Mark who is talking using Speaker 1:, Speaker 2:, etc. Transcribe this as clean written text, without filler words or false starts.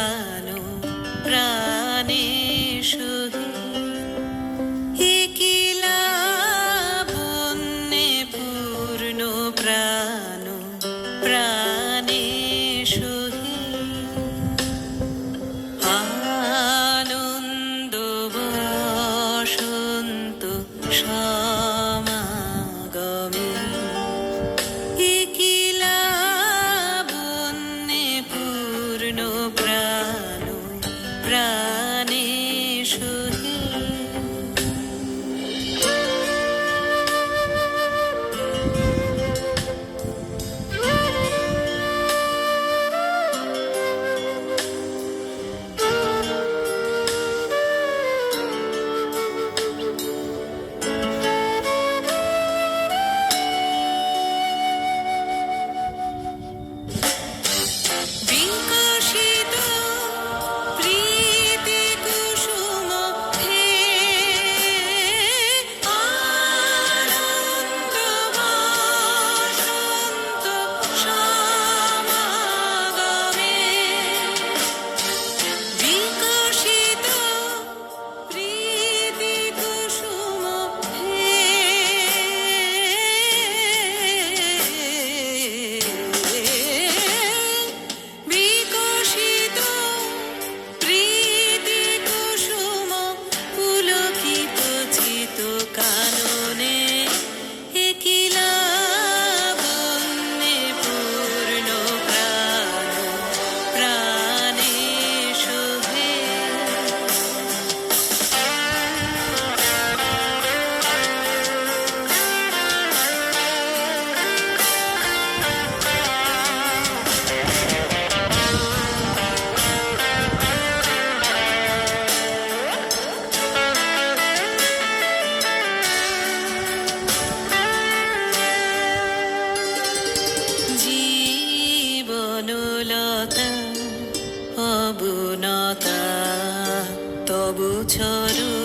Speaker 1: প্রাণ প্রাণে সহি কি লাবণ্যে পূর্ণ প্রাণ প্রাণে সহি আনন্দ বসন্ত সমাগমে কি লাবণ্যে পূর্ণ প্রাণ প্রাণে সহি বিকশিত প্রীতি কুসুম হে আনন্দ বসন্ত সমাগমে বিকশিত প্রীতি কুসুম হে বিকশিত প্রীতি কুসুম পুলকিত চিত কাননে কি লাবণ্যে পূর্ণ প্রাণ প্রাণে শোভে জীবনলতা অবনতা তবু চরণ